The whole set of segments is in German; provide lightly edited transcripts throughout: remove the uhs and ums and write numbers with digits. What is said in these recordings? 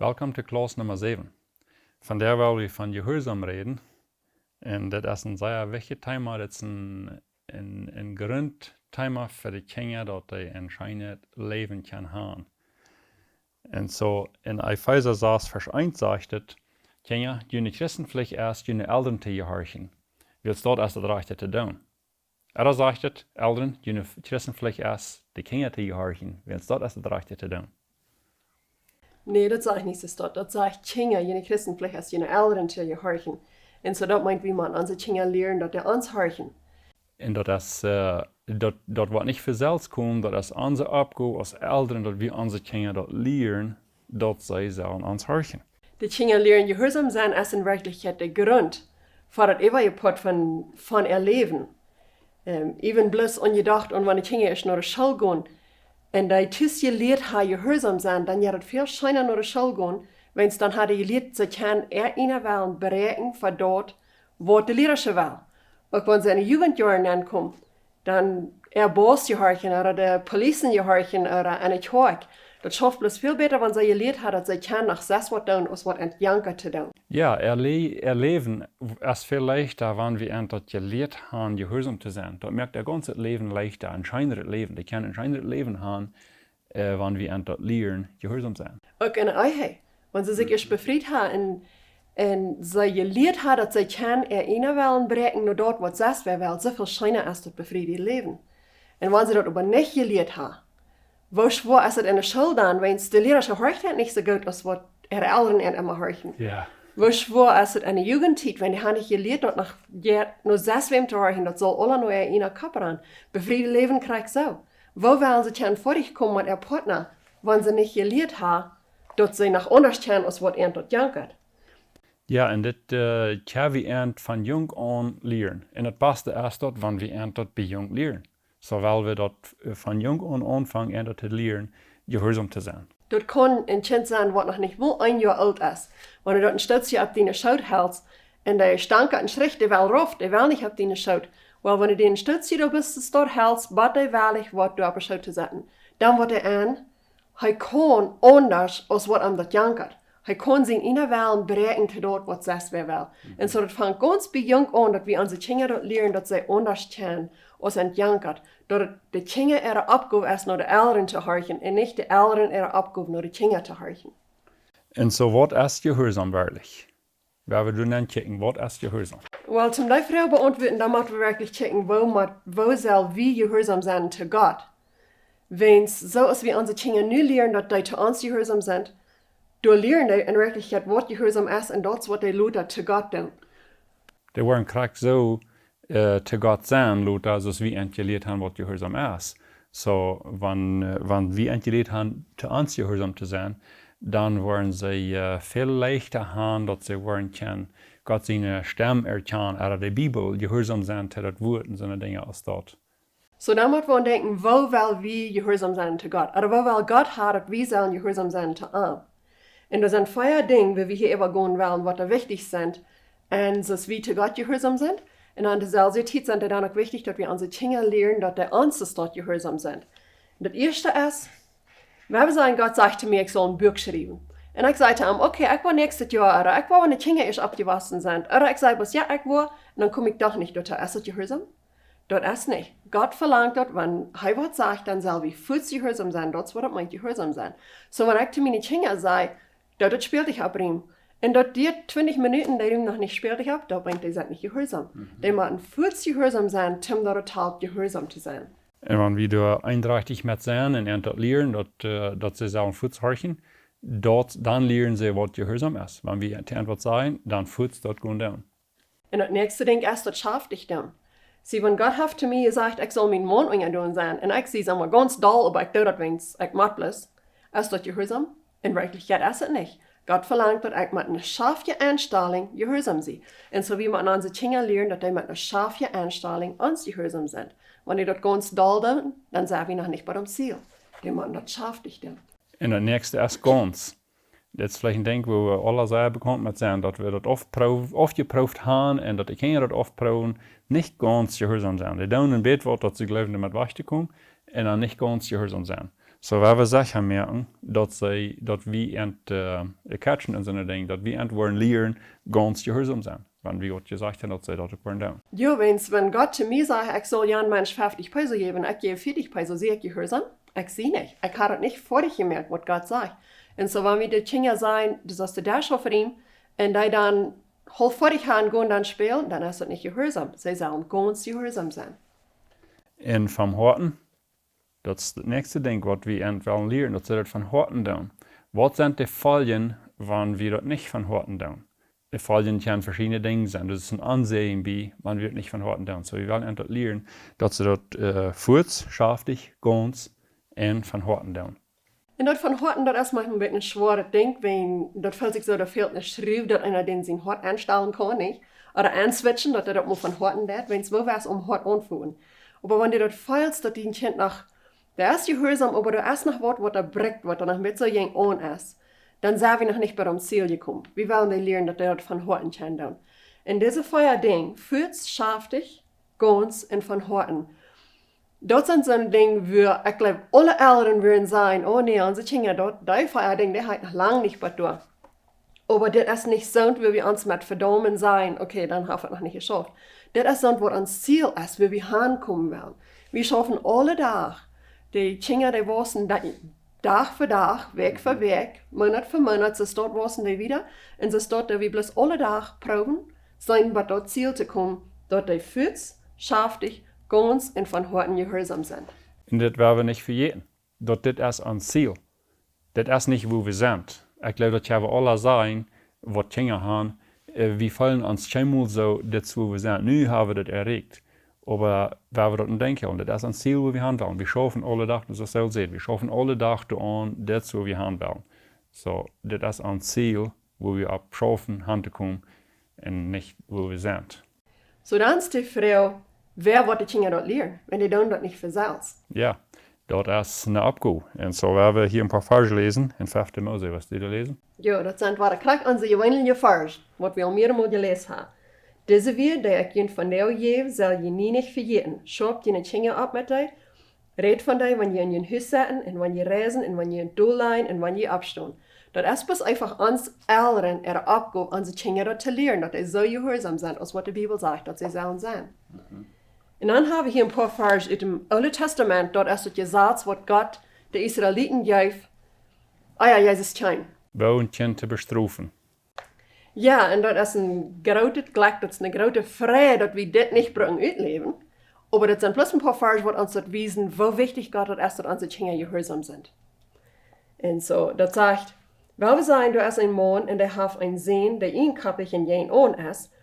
Welkom to Klas nummer 7. Van der wil we van gehoorzaam reden. En dat is een zeer wichtig thema. Dat is een grond thema voor de kinderen dat die een schijnend leven kan hebben. En zo in Epheser 6 vers 1 zegt het, kinderen, jullie christenpflicht eerst jullie eltern te gehorchen. Wilt dat als het rechte te doen. Er zegt het, eltern, jullie christenpflicht eerst de kinderen te gehorchen. Wilt dat als het rechte te doen. Nee, dat zeg ik niet zo. Dat zegt kinderen, jullie christenpflicht als jullie eltern te gehorchen. En zo dat meint wie man onze kinderen leren dat die ons horchen. En dat wordt niet vanzelf komen, dat is onze opgave als eltern, dat we onze kinderen dat leren, dat zij zullen ons horchen. De kinderen leren gehoorzaam zijn als in werkelijkheid de grond voor het eeuwige pad van ihr leven. Even bloß ongedacht, und wenn die kinderen eens naar de school gaan, en die tussen geleerd hebben gehoorzaam zijn, dan gaat het veel schijner naar de school gaan, wens dan hadden geleerd, ze kan ene wel bereiken voor dat, wat de leraar wil. Ook wenn ze in de jugendjaren aankomen, dan boos gehorchen, oder de politie gehorchen, oder aan het hoek. Dat schafft bloß viel beter, wenn sie geleerd hebben, dat ze kan nog zes wat doen, als wat aan janker te doen. Ja, leven is veel leichter, wenn wir an dat geleerd haben, gehoorzaam te zijn. Dat maakt het ganze Leben leichter, ein scheineres Leben. Die kann ein scheineres Leben haben, wenn wir an dat leren, gehoorzaam zijn. Ook in de eigen. Wenn sie sich erst befreit haben en sie geleerd hebben, dat ze kan ene wel bereiken, naar dat wat zes wel, zoveel schijner als dat befriedigde leven. En wenn sie dat aber nicht geleerd hebben, wo schwor ist es in der Schule dann, wenn die Lehrer gehorcht hat, nicht so gut, als was ihre Eltern immer horchen. Ja. Wo schwor ist es in der Jugendzeit, wenn die haben nicht gelehrt, dat noch sechs wem zu horchen, das soll alle nur in der Kopf ran. Befriedigte Leben kriegt so. Wo wollen sie dann vor dich kommen mit ihrem Partner, wenn sie nicht gelehrt haben, dass sie nach anders können, als was ihnen dort jankert? Ja, en dit kan we van jong aan leren. En het beste is dat, wanneer we dat bij jong leren. Zowel we dat van jong aan aanvangen dat te leren, gehoorzaam te zijn. Dat kan een kind zijn wat nog niet wel 1 jaar oud is. Wanneer dat een stootje op die schoot houdt en die stank en schricht, die wel rof, die wel niet op die schoot. Wel, wanneer die een stootje daar bist, de stad houdt, bad die wel wat door op de schoot te zetten. Dan wordt hij aan, hij kan anders als wat hem dat jankert. Hij kan zijn innerwellen bereiken te dat wat zes weer wel. En zo dat van ganz bij jong aan dat we onze kinderen dat leren dat zij anders zijn als het jankert. Dat de kinderen ihre opgave is naar de ouderen te horchen en niet de ouderen ihre opgave naar de kinderen te horchen. En zo wat is gehoorzaam werkelijk? Waar we doen dan kijken, wat is gehoorzaam? Wel, zum die vraag beantwoorden, dan moeten we werkelijk kijken, wo zal wie gehoorzaam zijn te God. Wens, zoals we onze kinderen nu leren dat die te ons gehoorzaam zijn, door leren die in werkelijkheid wat gehoorzaam is en dat is wat die Luther te God doen. Die worden krijg zo te God zijn, Luther, zoals we geleerd hebben wat gehoorzaam is. Zo, wanneer we geleerd hebben te ons gehoorzaam te zijn, dan worden ze veel leichter hebben dat ze worden kunnen God zijn stem erkennen uit de Bibel, gehoorzaam zijn te dat woord en zo'n dingen als dat. So dan moeten we denken, wo wil we gehoorzaam zijn te God? Oder wo wil God hebben dat we zullen gehoorzaam zijn te hem? En er zijn vier dingen, wie we hier even gaan willen, wat er wichtig zijn. En zoals we te God gehoorzaam zijn. En aan dezelfde tijd zijn het dan ook wichtig dat we onze kinderen leren dat de ons tot gehoorzaam zijn. En het eerste is, we zeggen, God zegt te mij, ik zal een boek schrijven. En ik zei te hem, oké, ik wil nächstes jaar, oder ik wil wanneer de kinderen eerst opgewassen zijn. Oder ik zei, ja, ik wil, en dan kom ik toch niet, dat is het gehoorzaam? Dat is niet. God verlangt dat, wanneer hij wat zegt, dan zal we voets gehoorzaam zijn. Dat is wat het meint gehoorzaam zijn. So, wanneer ik te mijn kinderen zei, dat speelt ich ab ihm. Und dat die 20 Minuten, die ihm noch nicht spielt ich ab, da bringt die nicht gehorsam. Die müssen voets gehorsam sein, um dort halt gehorsam zu sein. En wanneer we daar eindreichtig met zijn en dat leren, dat ze zelf voets horchen, dan leren ze wat gehoorzaam is. Wanneer we te antwoord zijn, dan voets dat gewoon doen. Und das nächste Ding ist, das schafft ich dann. Sie, wenn Gott hat zu mir gesagt, ich soll mein Mond tun sein, und ich sehe es ganz doll, aber ich tue das, wenn ich matt bloß, ist das gehorsam? In Wirklichkeit ist es nicht. Gott verlangt, dass ich mit einer scharfen Einstellung gehorsam bin. Und so wie wir unsere Kinder lernen, dass die mit einer scharfen Einstellung uns gehorsam sind. Wenn die das ganz doll tun, dann sind wir noch nicht bei dem Ziel. Die müssen das scharf tun. En dat nächste ist ganz. Dat is vielleicht ein Ding, wo wir alle sehr bekannt mit zijn, dat we dat oft geproefd haben en dat de kinderen dat oft proeven, nicht ganz gehorsam zijn. Die doen een beetje wat dat ze geloven damit weg te komen en dan nicht ganz gehorsam zijn. So, waar we sicher merken, dat wir catchen in seine Dinge, dat wir wollen lernen, ganz gehorsam sein. Wenn wir Gott gesagt haben, dass sie das wollen tun. Ja, wenn Gott zu mir sagt, ich soll ja Mensch 50 Peso geben, ich gebe 40 Peso, sehe ich gehorsam? Ich sehe nicht. Ich habe das nicht vor dich gemerkt, was Gott sagt. Und so, wenn wir die Kinder sein, das ist der schon für ihn, und die dann halb vor dich haben, gehen dann spielen, dann ist das nicht gehorsam. Sie sollen ganz gehorsam sein. Und vom Horten, das ist das nächste Ding, was wir wollen lernen, dass sie das von Horten tun. Was sind die Folgen, wenn wir das nicht von Horten tun? Die Folgen können verschiedene Dinge sein. Das ist ein Ansehen, wie man wird nicht von Horten tun. So, wir wollen einfach lernen, dass sie das kurz, schaftig, ganz und von Horten tun. Und das von Horten, das ist manchmal ein bisschen ein schweres Ding, wenn das fühlt sich so, da fehlt eine Schrift, dass einer den sein Hort einstellen kann, nicht? Oder answitchen, dass er das mal von Horten tut, wenn es wo was Hort anfühlen. Aber wenn du das feilst, dass die ein Kind nach, der ist gehorsam, aber du erst nach Wort, was er bricht, was er noch mit so jeng an ist, dann sind wir noch nicht bei dem Ziel gekommen. Wir wollen die lernen, dass er das von Horten kann tun. Und diese Feuerding fühlt schaftig, ganz und von Horten. Das sind so ein Ding, wo ich glaube, alle Eltern würden sagen, oh nee, unsere Kinder, das Feuerding, der hat noch lange nicht bei durch. Aber das ist nicht so, wie wir uns mit verdammen sein, okay, dann haben wir es noch nicht geschafft. Das ist so, was unser Ziel ist, wie wir hinkommen wollen. Wir schaffen alle Tage. Die Kinder, die wissen, Tag für Tag, Weg für Weg, Monat für Monat, sie dort wissen die wieder. Und sie dort, wir bloß alle Tage proben, sein, bei das Ziel zu kommen, dort die fühlt, schaftig, ganz und von Horten gehorsam sind. Und das werden wir nicht für jeden. Das ist ein Ziel. Das ist nicht, wo wir sind. Ich glaube, das haben wir alle sein, was Kinder haben. Wir fallen uns scheinbar so, das wo wir sind. Nu haben wir das erreicht. Aber wenn wir das denken, und das ist ein Ziel, wo wir haben wollen. Wir schaffen alle Tag, das ist so sehen. Wir schaffen alle Tag an, das wo wir haben wollen. So, das ist ein Ziel, wo wir abschaffen, hinzukommen, und nicht, wo wir sind. So dann ist die Frage, wer wird die Kinder dort lernen, wenn die tun das nicht für selbst? Ja, das ist eine Abgabe. Und so werden wir hier ein paar Verse lesen, in 5. Mose, was die da lesen. Ja, das sind wahre Kraft unsere gewöhnliche Verse, was wir mehrmals gelesen haben. Diese wir, der ich ihnen von dir gebe, soll je nie nicht vergeten. Schaut je Kinder ab mit dir, red von dir, wenn ihr in ihr Haus setzen, und wenn ihr reisen, und wenn ihr in Dolein, und wenn ihr abstehen. Das ist bloß einfach uns Eltern ihre Abgabe, unsere Kinder zu lernen, dass sie so gehorsam sind, als was die Bibel sagt, dass sie sollen sein. Und dann haben wir hier ein paar Verse aus dem Alten Testament, dort ist das gesagt, was Gott den Israeliten gibt. Ja, Jesus kein. Wo ein Kind zu bestrafen. Ja, und das ist ein großes Glück, das ist eine große Freude, dass wir das nicht brauchen ausleben. Aber das sind bloß ein paar Verse, die uns das wiesen, wo wichtig Gott ist, dass unsere Kinder gehorsam sind. Und so, das sagt, weil wir sagen, du hast ein Mann und der hat einen Sehen, der einkappig in jen Ohren ist,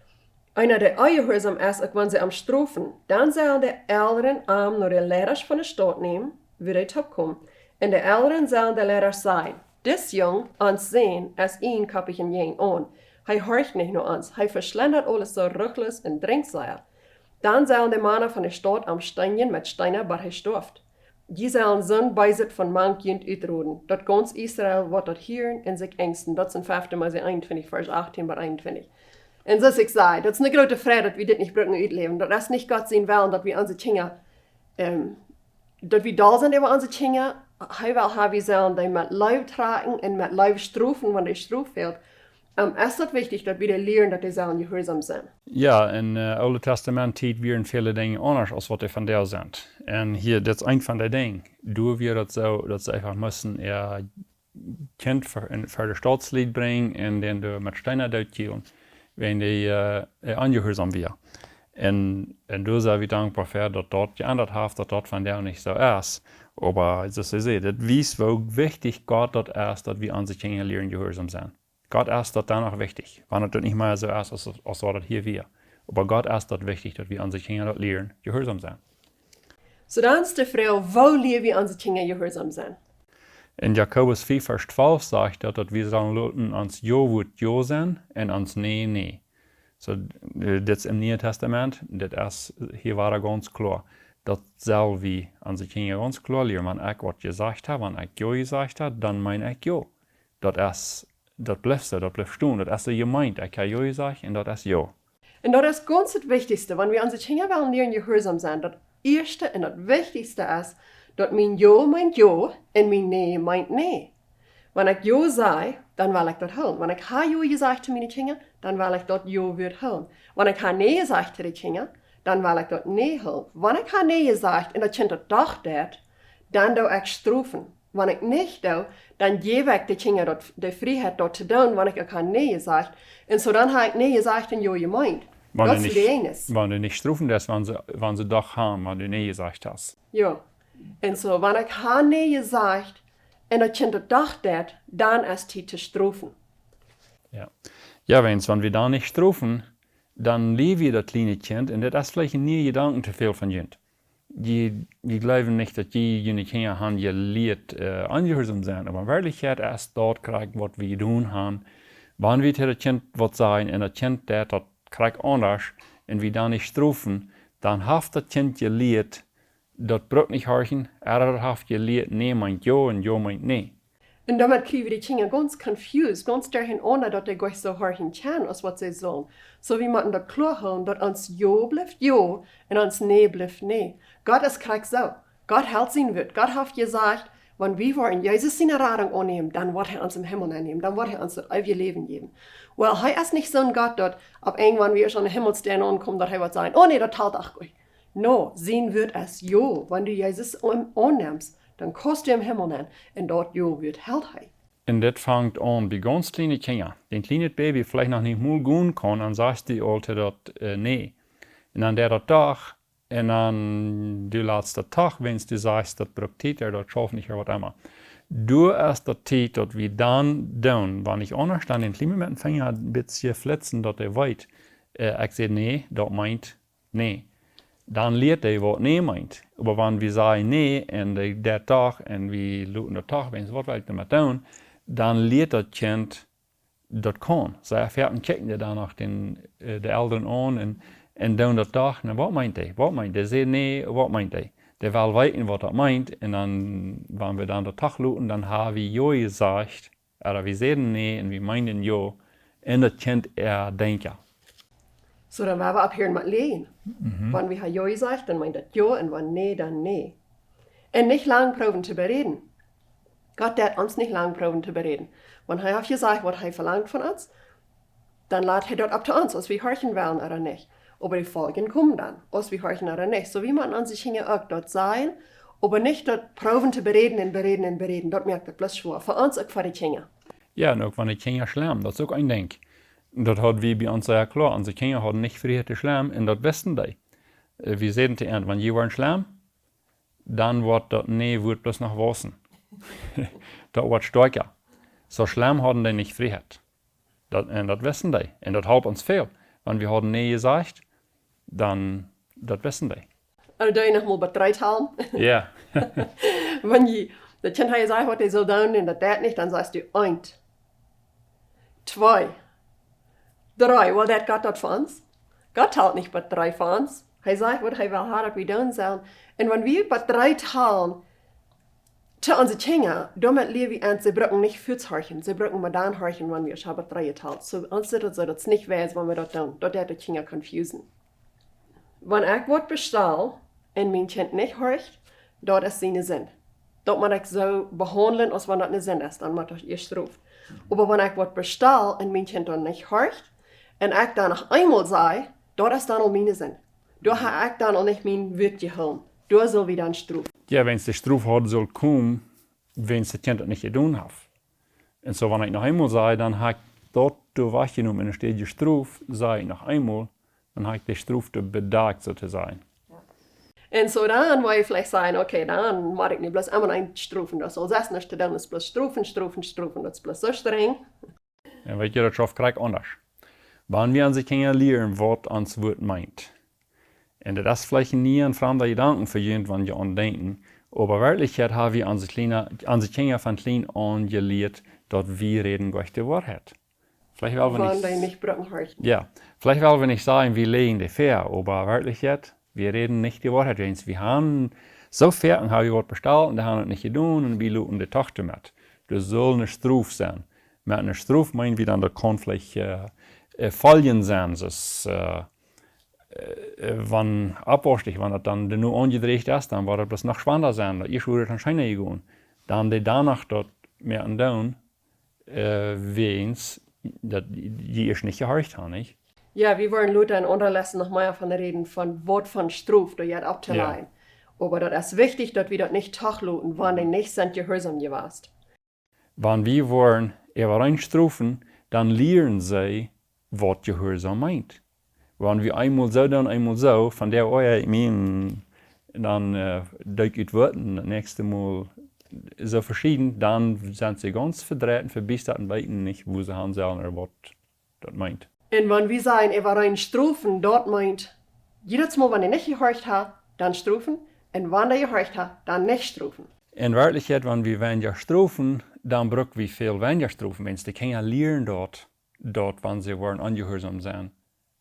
einer, der ungehorsam ist, auch wenn sie am Strafen, dann sollen die Eltern nur die Lehrer von der Stadt nehmen, wie die top kommen. Und die Eltern sollen die Lehrer sagen, das Jung, uns sehen, ist einkappig in jen Ohren. Er horcht nicht nur uns, er verschlendert alles so rücklos und Drinksäuer. Dann sollen die Männer von der Stadt am Steinchen mit Steiner bei gestorft. Die sollen so Beisitz von manchen utroden, dat ganz Israel wird das hören und sich ängsten. Das sind 5. Mose 21, Vers 18 bis 21. Und so ist ich sage, das ist eine große Freude, dass wir das nicht brücken ausleben. Das ist nicht Gott sehen wollen, dass wir unsere Kinder, dass wir da sind über unsere Kinder. Er will haben, wir sollen die mit Leib tragen und mit Leib strufen, wenn die Struf fehlt. Es ist wichtig, dass wir lernen, dass die sollen gehorsam sind. Ja, in Alten Testament tiet wir viele Dinge anders, als was die von der sind. Und hier, das ist ein von den Dingen. Du wir das so, dass sie einfach müssen ihr Kind für das Staatslied bringen und dann du mit Steiner durchgehen, wenn die angehorsam wir. Und du sei wie dankbar für, dass dort geändert hat, dass dort von der nicht so ist. Aber das ist das weiß, wie wichtig Gott dort ist, dass wir unsere Kinder lernen, gehorsam sind. Gott ist das danach wichtig. Wenn das nicht mehr so ist, als das hier wir. Aber Gott ist das wichtig, dass wir unsere Kinder dort lernen, gehorsam sind. So dann ist die Frage, wo lernen wir unsere Kinder gehorsam sind? In Jakobus 4, Vers 12 sagt er, dass wir sollen uns Jo wird Jo sein und uns Nee, Nee. So, das im Neuen Testament, das ist, hier war er ganz klar. Das soll wir unsere Kinder ganz klar lernen. Wenn ich was gesagt habe, wenn ich Jo gesagt habe, dann meine ich Jo. Das bleibt so, das bleibt stehen. Das ist so gemeint. Ich habe Jo gesagt und das ist Jo. Und das ist ganz das Wichtigste, wenn wir unsere Kinder wollen lernen, gehorsam sein. Das Erste und das Wichtigste ist, Dat mijn jo meint jo en mijn nee meint nee. Wanneer ik jo zei, dan wil ik dat houden. Wanneer ik ha jo gezegd te mijn kinderen, dan wil ik dat jo wird houden. Wanneer ik ha nee gezegd te de kinderen, dan wil ik dat nee houden. Wanneer ik ha nee gezegd en dat kind dat toch deed, dan doe ik straffen. Wanneer ik niet doe, dan geef ik de kinderen de vrijheid dat te doen, wanneer ik ha nee gezegd. En zo dan ha ik nee gezegd en jo je meint. Dat is de eines. Wanneer du nicht strafen lässt, wann sie doch haben, wann du nee gesagt hast. Ja. En zo, wanneer ik ha nee gezegd en dat kind dat toch deed, dan is het te straffen. Ja, ja wenn wir da nicht strafen, dann lieben wir das kleine Kind und das ist vielleicht nie Gedanken zu viel von Kind. Die glauben nicht, dass die Kinder haben gelehrt, angehorsam sein, aber in Wirklichkeit erst dort kriegt, was wir tun haben. Wenn wir das Kind was sagen und das Kind das kriegt anders und wir da nicht strafen, dann hat das Kind gelehrt, das braucht nicht horchen, hat gelehrt, nee meint jo und jo meint nee. En damit kriegen die Kinder ganz confused, ganz dahin ohne, dass die gleich so horchen kann, als was sie sollen. So wie man das klar haben, dass uns Jo bleibt Jo und uns Nee bleibt Nee. Gott ist krieg so. Gott hält sein Wort. Gott hat gesagt, wenn wir wollen Jesus seine Radung annehmen, dann wird er uns im Himmel annehmen, dann wird er uns das ewige Leben geben. Well, er ist nicht so ein Gott, dass ab irgendwann wir schon im Himmel stehen ankommen, dass er wird sagen, oh nee, das hält auch gut. No, sein Wort ist Jo. Wenn du Jesus annimmst, dann kostet du im Himmel an und dort Jo wird hält er. Und das fängt an bei ganz kleinen Kindern. Den kleinen Baby vielleicht noch nicht mal gehen kann, dann sagst du Alte dort nee. Und dann der Tag, und dann du letzte Tag, wenn du sagst, das braucht Zeit, das schafft nicht, oder was immer. Du erst das Zeit, dass wir dann tun, wenn ich anders dann den kleinen mit dem Finger ein bisschen flitzen, dass er weiß, ich sehe nee, das meint nee. Dann lehrt er, was nee meint. Aber wenn wir sagen nee, und der Tag, und wir schauen den Tag, wenn es was will, damit tun, dann lehrt das Kind das kann. So erfährt ein Kicken dann nach den Eltern an und dann das Tag, na, was meint er? Was meint er? Der sagt nee, was meint er? Der will wissen, was er meint, und dann, wenn wir dann den Tag schauen, dann haben wir jo gesagt, oder wir sagen nee, und wir meinen jo, und das Kind denken. So, dann werden wir ab hier mit lehen. Wenn wir Jo gesagt, dann meint das Jo, und wenn nee, dann nee. Und nicht lang proben zu bereden. Gott hat uns nicht lang proben zu bereden. Wenn er hat gesagt, was er verlangt von uns, dann lädt er dort ab zu uns, ob wir horchen wollen oder nicht. Aber die Folgen kommen dann, ob wir horchen oder nicht. So wie man an sich hinge auch dort sein, aber nicht dort proben zu bereden und bereden und bereden. Dort merkt das bloß schwer. Für uns auch für die Kinder. Ja, und auch wenn die Kinder schlemmen, das ist auch ein Ding. Dat had we bij ons ja klar. Onze kinderen hadden niet vrij te slaan en dat wisten die. We zeiden te eind, wanneer je wordt slaan, dan wordt dat nee, wordt bloß nog wassen. Dat wordt sterker. Zo slaan hadden die niet vrijheid. En dat wisten die. En dat helpt ons veel. Want we hadden nee gezegd, dan dat wisten die. En dan doe je nog maar betreut halen. Ja. Wenn je das Kind hat gesagt, was er soll tun und das nicht, dann sagst du 1, 2, 3. Well, das Gott das für uns. Gott hält nicht bei 3 für uns. Er sagt, was er will haben, dass wir tun sollen. Und wenn wir bei 3 teilen, zu unseren Kindern, damit leben wir uns, sie brauchen nicht fürs Horchen. Sie brauchen mal dann horchen, wenn wir schon bei 3 teilen. So, uns ist das so, dass es nicht weiß, wenn wir das tun. Dort hat die Kinder confusen. Wenn ich was bestelle und mein Kind nicht horcht, dort ist seine Sinn. Dort muss ich so behandeln, als wenn das eine Sinn ist, dann muss ich ihr Straf. Aber wenn ich was bestelle und mein Kind dann nicht horcht, und ich dann noch einmal sage, dort ist dann auch meine Sinn. Da habe ich dann auch nicht mein Wort gehauen. Da soll wieder ein Straf. Ja, wenn es der Straf hat, soll kommen, wenn es das Kind das nicht getan hat. Und so, wenn ich noch einmal sage, dann habe ich dort weggenommen und dann steht die Straf, sage ich noch einmal, dann habe ich die Straf bedacht sozusagen. Und so dann will ich vielleicht sagen, okay, dann mache ich nicht bloß einmal ein Strafen. Das soll das nicht, dann ist bloß Strafen, Strafen, Strafen. Das ist bloß so streng. Ja, weil jeder Schaf kriegt anders. Wenn wir an sich lernen, was uns Wort meint. Und das ist vielleicht nie ein fremder Gedanke für jemand, wenn wir an denken. Aber in Wirklichkeit haben wir an sich Kinder von klein an gelehrt, dass wir reden gleich die Wahrheit. Vielleicht will wir Wenn die nicht brauchen horchen. Ja, vielleicht will wir nicht sagen, wir legen die fair, aber in Wirklichkeit, wir reden nicht die Wahrheit. Wir haben so fair und haben wir was bestellt und die haben es nicht getan und wir schauen die Tochter mit. Das soll eine Straf sein. Mit einer Straf meinen wir dann, das kann vielleicht Folgen sein. Das wann abwärstig, wann das dann nur angedreht ist, dann war das bloß noch spannender sein, dass ich würde dann scheinen gegangen. Dann die danach dort mehr und down, wens, dass die ich nicht gehorcht haben, nicht? Ja, wir wollen Luther in Unterlassen noch mehr von reden, von Wort von Struf, du jetzt abzuleihen. Ja. Aber das ist wichtig, dass wir das nicht tachluten, wann die nicht sind gehorsam gewesen. Wenn wir wollen reinstrufen, dann lernen sie, was Gehorsam meint. Wenn wir einmal so, von der ich meine, dann duik het Worten, das nächste Mal so verschieden, dann sind sie ganz verdreht, verbissert und weiten nicht, wo sie haben sollen oder was das meint. Und wenn wir sagen, rein strufen, dort meint, jedes Mal, wenn ich nicht gehorcht habe, dann strufen, und wenn ich gehorcht habe, dann nicht strufen. In Wirklichkeit, wenn wir weniger strufen, dann brauchen wir viel weniger strufen. Wenn die Kinder lernen dort, wenn sie wollen ungehorsam sein,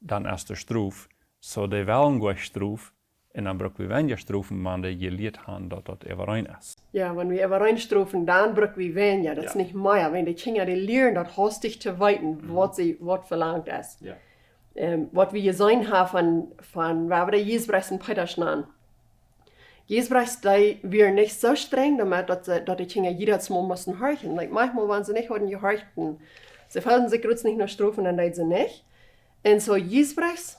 dann ist der Struf. So, die wollen gleich Struf, und dann brauchen wir weniger strufen, wenn die gelehrt haben, dass das rein ist. Ja, wenn wir rein strufen, dann brauchen wir weniger. Das ist nicht mehr. Wenn die Kinder die lernen, das hastig zu weiten, was verlangt ist. Ja. Was wir gesehen haben von wer der Jesbrecht und Peterschnan. Jesbrecht, die wir nicht so streng damit, dass die Kinder jedes Mal müssen horchen. Like, manchmal, wenn sie nicht hatten gehorchten, sie fallen sich kurz nicht nur strufen, dann tun sie nicht. Und so Jesbrecht,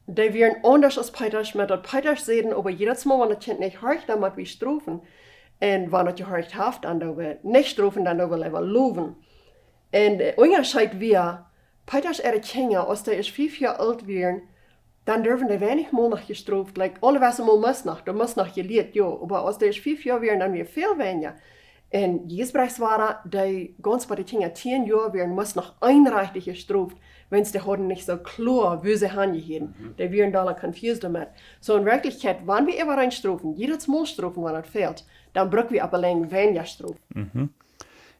die wären anders als Peters, mit dat Peters sehen, aber jedes Mal, wenn das Kind nicht horcht, dann muss wir strufen. Und wenn das gehorcht hat, dann do wir nicht strufen, dann do wir lieber loven. Und Unterschied wir, Peters ihre Kinder, als die ist 5 Jahre alt wären, dann dürfen die wenig mal noch gestruft. Like, alle was mal muss noch, du musst noch gelehrt, ja. Aber als die ist 5 Jahre wären, dann wir viel weniger. Und Jesbrechts war die ganz bei den Kindern 10 Jahre wären, muss noch einreichlich gestruft, wenn sie die nicht so klar, wie sie hingehen. Die wären da confused damit. So in Wirklichkeit, wenn wir immer reinstrufen, jedes Mal strufen, wenn das fehlt, dann brauchen wir aber allein weniger strufen.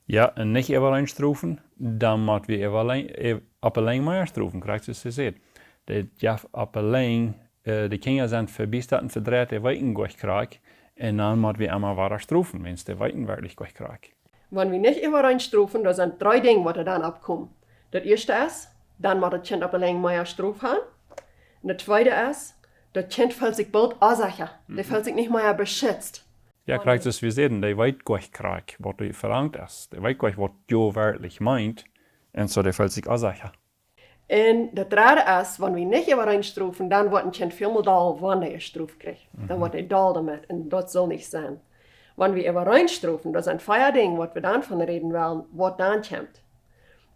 Ja, en nicht even alleen stroeven, dan moet we op alleen maar stroeven, krijgt ze gezegd. Dat je op alleen, de kinderen zijn verbisterd en verdreht, de weten goed krijgt, en dan moeten we immer weiter stroeven, wenn de weten wirklich goed krijgt. Wenn wir nicht immer reinstrufen, da sind 3 Dinge, die dann abkommen. Das erste ist, dann muss das Kind op alleen mehr Struf haben. Und das zweite ist, das Kind fühlt sich bald unsicher, der fühlt sich nicht mehr beschützt. Ja, krijgt ze gezegd, de weet goed krijgt, wat je verlangt is. De weet goed wat je werkelijk meint, en zo de fühlt sich unsicher. Und das dritte ist, wenn wir nicht immer reinstrufen, dann wird ein Kind viel mehr doll, wann er Struf kriegt. Dann wird er doll damit, und das soll nicht sein. Wenn wir immer reinstrufen, das ist ein Feierding, was wir dann von reden wollen, was dann kommt.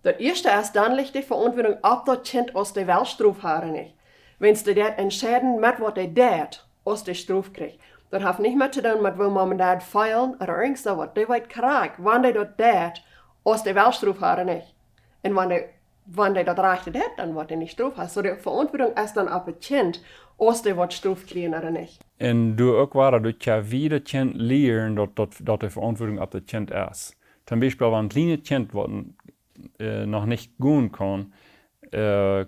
Das erste ist, dann liegt die Verantwortung, ob das Kind aus der Welt Struf hat oder nicht. Wenn sie das entscheiden, mit was er tut, aus der Struf kriegt. Das hat nicht mehr zu tun, mit wo Mom und Dad feiern oder irgendwas. Die weiß kriegt, wann die das tut, aus der Welt Struf hat oder nicht. Und wenn die das recht hat, dann wird er nicht Struf haben. So die Verantwortung ist dann auf das Kind, aus der was Struf kriegen oder nicht. En du ook waar dat je wie dat kind leren dat de verantwoording op het kind is. Zum Beispiel, wenn ein kleines Kind wat noch nicht gehen kann, weil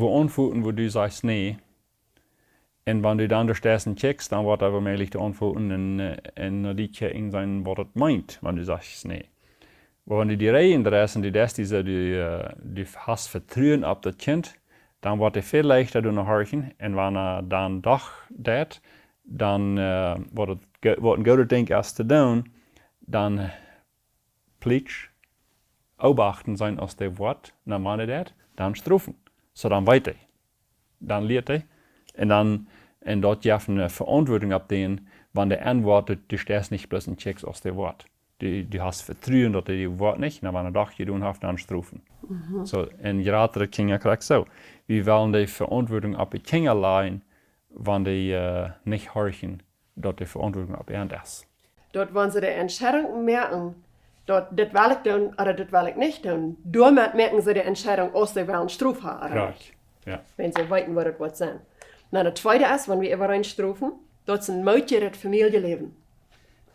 wir antworten, wo du sagst nee. Und wenn du dann durch dessen checkst, dann wird aber möglich die antworten und die checken sein, was das meint, wenn du sagst nee. Aber wenn du die Reihe interessieren, die hast Vertrauen auf das Kind, dann wird es viel leichter du noch horchen. Und wenn dann doch das, dann wird ein guter Ding erst zu tun, dann pflicht beobachten sein aus dem Wort, dann macht er das, dann strufen. So dann weiter. Dann lehrt er. Und dort jaft eine Verantwortung ab denen, wenn der antwortet, du stehst nicht bloß ein Checks aus dem Wort. Du hast Vertrauen, dass er die Wort nicht, und wenn er doch getan hat, dann strufen. So, und gerade die Kinder kriegt so. Wir wollen die Verantwortung ab die Kinder leihen, wenn die nicht horchen, dass die Verantwortung ab ihnen ist. Dort, wenn sie die Entscheidung merken, das will ich tun oder das will ich nicht tun, damit merken sie die Entscheidung, aus der wollen Struf haben oder nicht. Ja. Wenn sie wissen, was das wird sein. Na, das zweite ist, wenn wir immer reinstrufen, das ist ein Mädchen, das Familienleben.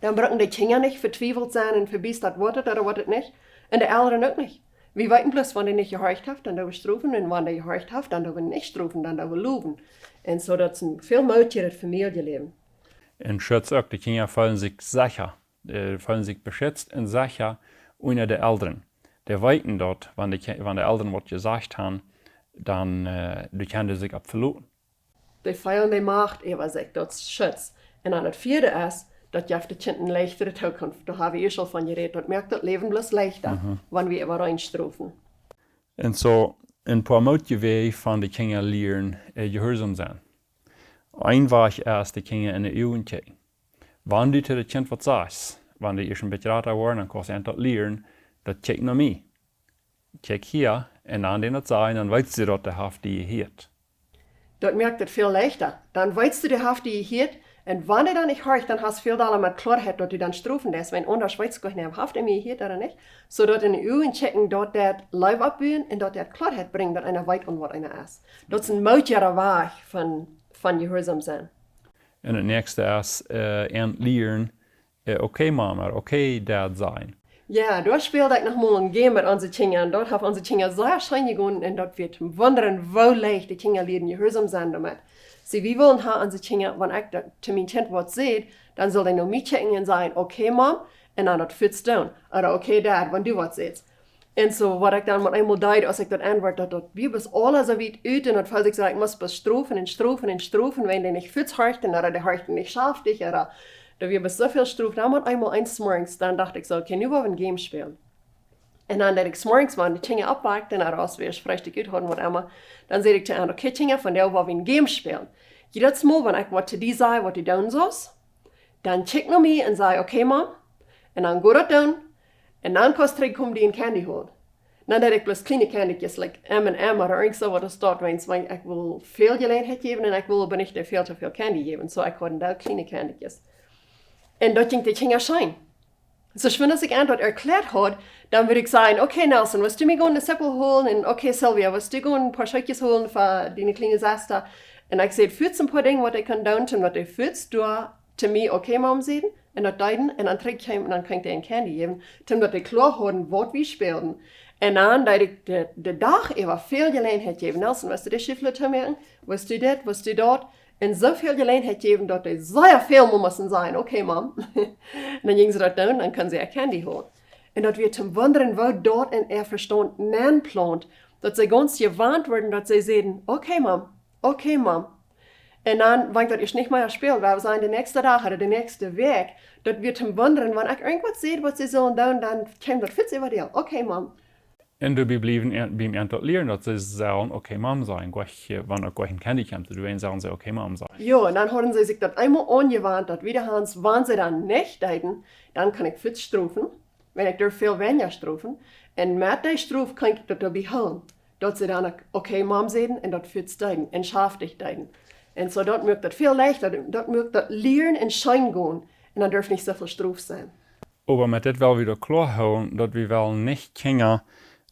Dann brauchen die Kinder nicht vertwiefelt sein und verbiest das Wort oder was nicht. Und die Eltern auch nicht. Wir wissen bloß, wenn die nicht gehorcht haben, dann dürfen wir strufen. Und wenn die gehorcht haben, dann dürfen wir nicht strufen, dann dürfen wir loben. Und so, das ist ein viel Mädchen, das Familienleben. Und Schutz auch, die Kinder fühlen sich sicher, fühlen sich beschützt und sicher unter den Eltern. Die wissen dort, wenn die Eltern was gesagt haben, dann du kannst sich abverloren. Die Feiern die Macht über sich, das schützt. Und dann das vierte ist, dass je de Kind eine leichtere Zukunft. Da habe ich schon von geredet. Das macht das Leben bloß leichter, wenn wir über reinstrufen. Und so, ein paar Motive von den Kindern lernen, gehorsam sein. Ein war ich erst, die Kinder in der Jugend kriegen. Wenn du zu dem Kind was sagst, wenn die schon ein bisschen älter waren, dann kannst du einfach lernen, das kriegt noch mehr. Kijk hier, und dann den das sagen, dann weißt du, dass der Haft die hört. Das macht das viel leichter. Dann weißt du die Haft, die ich hielt. Und wenn du dann nicht hörst, dann hast du viel da mit Klarheit, dass du dann strufen lässt. Wenn anders weißt du nicht, Haft in mir hielt oder nicht. So dass in den Augen checken, dass der Leib abbauen und dass der Klarheit bringt, dass einer weiß, was einer ist. Das ist ein möglicher Weg von Gehorsam sein. Und das nächste ist, lernen, okay Mama, okay Dad sein. Ja, da spielt ich noch mal ein Game mit unseren Kindern. Und dort haben unsere Kinder sehr schön gegangen und dort wird wundern, wo leicht die Kinder lernen, Gehorsam sein damit. Sie, wir wollen haben unsere Kinder, wenn ich zu meinem Kind was sehe, dann soll ich noch mich checken und sagen, okay Mom, und dann das fühlst du. Oder okay Dad, wenn du was siehst. Und so, was ich dann mit einmal deed, als ich das antworte, dass wir bis alles so weit uit und falls ich sage, ich muss bis strufen, wenn die nicht fühlst harten oder die harten nicht schafft dich oder da wir bis so viel strufen, dann mit einmal eins morgens, dann dachte ich so, okay, nu wollen wir ein Game spielen. Und dann, dass ich morgens war, die Kinder abwagt, und raus, wie ich richtig gut hatten, was immer, dann sehe ich zu einer, okay, Kinder, von der wollen wir ein Game spielen. Jedes Mal, wenn ich was zu dir sage, was du tun sollst, dann check noch mich und sage, okay, Mom, und dann go das tun, und dann kannst du kommen, die ein Candy holen. Dann hätte ich bloß kleine Candy's, like M&M oder irgend so, was das dort wenn ich will viel Gelegenheit geben und ich will aber nicht viel zu viel Candy geben, so ich hatte da kleine Candy's. Und dort ging die Kinder schein. So, wenn ich dort erklärt hat, dann würde ich sagen, okay Nelson, willst du mir eine Sippel holen? Und okay Sylvia, willst du ein paar Scheitjes holen für deine kleine Sasta? Und ich sage, fühlst du ein paar Dinge, was ich kann tun, was du fühlst, du zu mir okay Mom sehen, und das deiden, und dann trinke ich heim und dann kann ich dir ein Candy geben, damit die klar haben, was wir spielen. Und dann, da ich den Tag über viel Gelegenheit geben, Nelson, willst du die Schiffle zu merken? Willst du das, willst du dort? Und so viel Gelegenheit geben, dass die sehr viel müssen sein. Okay, Mom. Und dann gingen sie dort down, dann können sie ein Candy holen. Und dort wird zum Wundern, wo dort in ihr Verstand plant, dass sie ganz gewarnt werden, dass sie sehen, okay, Mom. Und dann, wenn das ich nicht mehr spiele, weil wir sagen, der nächste Tag oder der nächste Weg, dort wird zum Wundern, wenn ich irgendwas sehe, was sie sollen tun, dann kommt das fit über dir. Okay, Mom. Und du blieben beim einfach lernen, dass sie sagen, okay Mom sein, wenn auch ein Candy kommt, du sagen sie, okay Mom sein. Ja, und dann haben sie sich das einmal angewandt, dass wieder Hans, wenn sie dann nicht deuten, dann kann ich fit strufen, wenn ich durch viel weniger strufen. Und mit der Struf kann ich das dabei holen, dass sie dann, okay Mom sehen und das fit deuten, und scharf dich deuten. Und so dort mögt das viel leichter, dort mögt das lernen und schein gehen, und dann darf nicht so viel Struf sein. Aber mit das will wieder klar holen, dass wir wollen nicht Kinder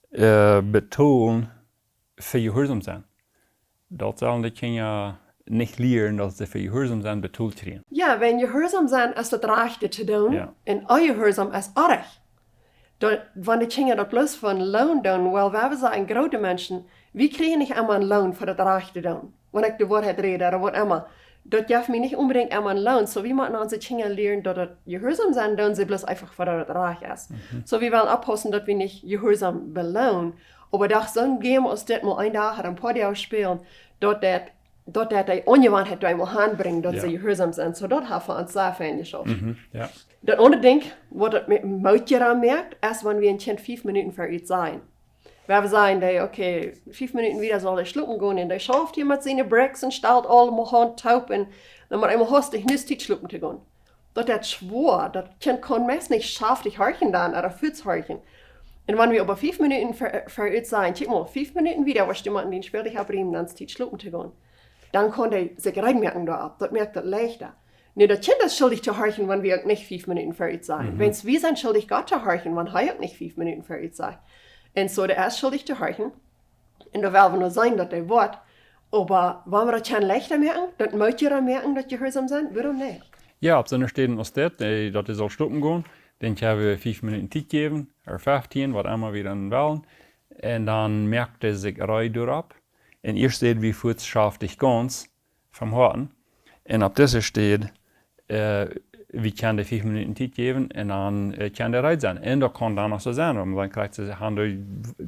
betonen für Gehorsam sein. Dat sollen die Kinder nicht lernen, dass sie für Gehorsam sein betont kriegen. Ja, wenn Gehorsam sein ist das Rechte zu tun, Ja. und Ungehorsam ist auch recht. Wenn die Kinder das bloß von Lohn tun, weil wir sagen, große Menschen, wir kriegen nicht immer einen Lohn für das Rechte tun. Wenn ich die Wahrheit rede oder was immer. Das darf mir nicht unbedingt immer einen Lohn. So wie man unsere Kinder lernen, dass das Gehorsam sein, tun sie bloß einfach, weil das Recht ist. So wir wollen abpassen, dass wir nicht Gehorsam belohnen. Aber doch so ein Game, als das mal ein Tag oder ein paar Jahre spielen, dass die Ungewandtheit einmal hinbringen, dass sie Gehorsam sind. So das haben wir uns sehr fein geschafft. Ja. Das andere Ding, was das mit dem Mautjahr merkt, ist, wenn wir ein Kind 5 Minuten für uns sein. Weil wir sagen, okay, 5 Minuten wieder soll der schlucken gehen, und der schafft hier mit seinen Breaks und stellt alle mal Hand taub, und dann mal einmal hastig nicht schlucken zu gehen. Das ist schwer, das Kind kann meist nicht scharf dich horchen dann, oder fürs horchen. Und wenn wir aber 5 Minuten für uns sein, check mal, 5 Minuten wieder, was jemand den Spiel dich abbringen, dann ist die schlucken zu gehen. Dann kann der sich reinmerken da ab, das merkt das leichter. Nee, das Kind ist schuldig zu horchen, wenn wir nicht 5 Minuten für uns sein. Wenn wir sind schuldig, Gott zu horchen, wenn er nicht 5 Minuten für uns sein. Und so, der ist schuldig zu horchen. Und da werden wir nur sein, dass der Wort. Aber wenn wir das schon leichter merken, das möchte ihr merken, dass die gehorsam sind, warum nicht? Ja, op zo'n steden als dat soll stoppen gaan. Dan kunnen we 5 Minuten tijd geven, oder 15, wat immer wir dann wollen. Und dann merkt er sich rei ab. Und ihr steht wie kurz schafft ich ganz vom Horten. Und ab dieser steht, wie kann der 5 Minuten Zeit geben, und dann kann der reit sein. Und da kann dann auch so sein, und dann kriegt sie, haben die,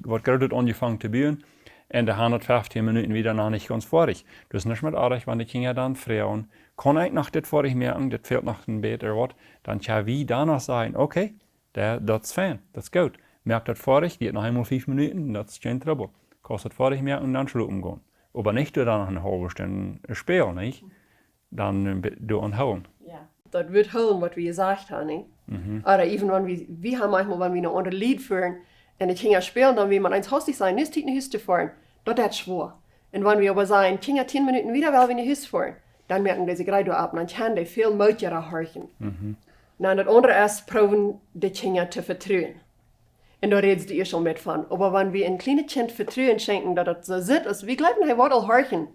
was gerade angefangen zu bauen, En de 115 Minuten wieder noch nicht ganz fertig. Das ist nicht mit aardig, wenn die Kinder dann fragen, kann ich noch das fertig merken, das fehlt noch ein Bett oder was, dann kann wie danach sagen, okay, das ist fein, das ist gut. Merkt das fertig, geht noch einmal 5 Minuten, das ist kein Trouble. Kannst das fertig merken und dann schlucken gehen. Aber nicht du dann noch eine halbe Stunde spielen, nicht? Dann du anhauen. Ja. Das wird hören, was wir gesagt haben, nicht? Oder even wenn wir haben manchmal, wenn wir noch unter Lied führen, und die Kinder spielen, dann will man eins hastig sein, nicht in die Hüste fahren. Das ist schwer. Und wenn wir aber sagen, Kinder 10 Minuten wieder, weil wir in die Hüste fahren, dann merken die sich gerade ab, und dann können die viel mutiger horchen. Na, das andere ist, proben die Kinder zu vertrauen. Und da redest du ihr schon mit von. Aber wenn wir ein kleines Kind Vertrauen schenken, dass das so sitzt, wie glauben, er wird auch horchen,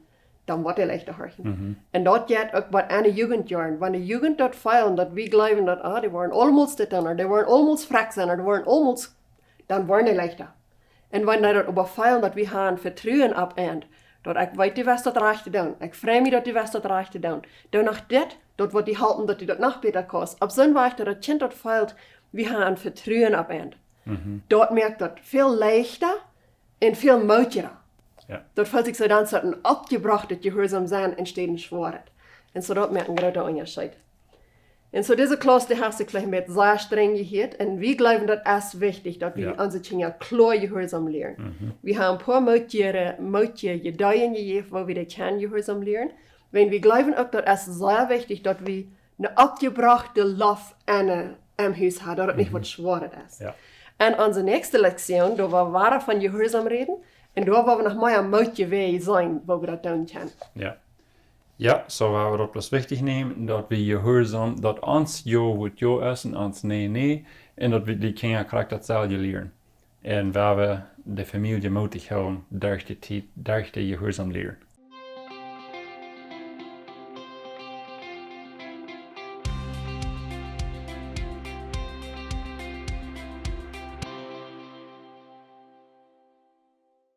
dann wird er leichter horchen. Und das geht auch bei einer Jugendjahren. Wenn die Jugend dort feiern, dass wir glauben, dass, die waren allmals das dann, oder die waren allmals frech sein, oder die waren allmals, dann waren die leichter. Und wenn die dort aber feiern, dass wir haben Vertrauen abend, dass ich weiß, die was das Rechte tun, ich freue mich, dass die was das Rechte tun. Danach das wird die halten, dass die das noch besser kostet. Ab so ein Weich, dass das Kind dort feiert, wir haben Vertrauen abend. Dort merkt das viel leichter und viel mutiger. Ja. Dort fühlt sich so dann so ein abgebrachtes Gehorsam sein entsteht ein Schweret. Und so dort merken wir den Unterschied. Und so diese Klasse, die hast du gleich mit sehr streng gehört. Und wir glauben, das ist wichtig, dass wir unsere Kinder klar Gehorsam lernen. Wir haben ein paar mutige Gedeihen gegeben, wo wir die Kinder Gehorsam lernen. Wenn wir glauben auch, das ist sehr wichtig, dass wir eine abgebrachte Lauf im Haus haben, dass das nicht was Schweres ist. Ja. Und unsere nächste Lektion, da war wir von Gehorsam reden. Und da wollen wir noch mal ein mutige Weg sein, wo wir das tun können. Ja. Ja, so waar we dat plus wichtig nemen, dat we gehoorzaam, dat ons jo wordt jo is en ons nee, en dat we die kinderen krijgen datzelfde leren. En waar we de familie moedig houden, daar is de gehoorzaam leren.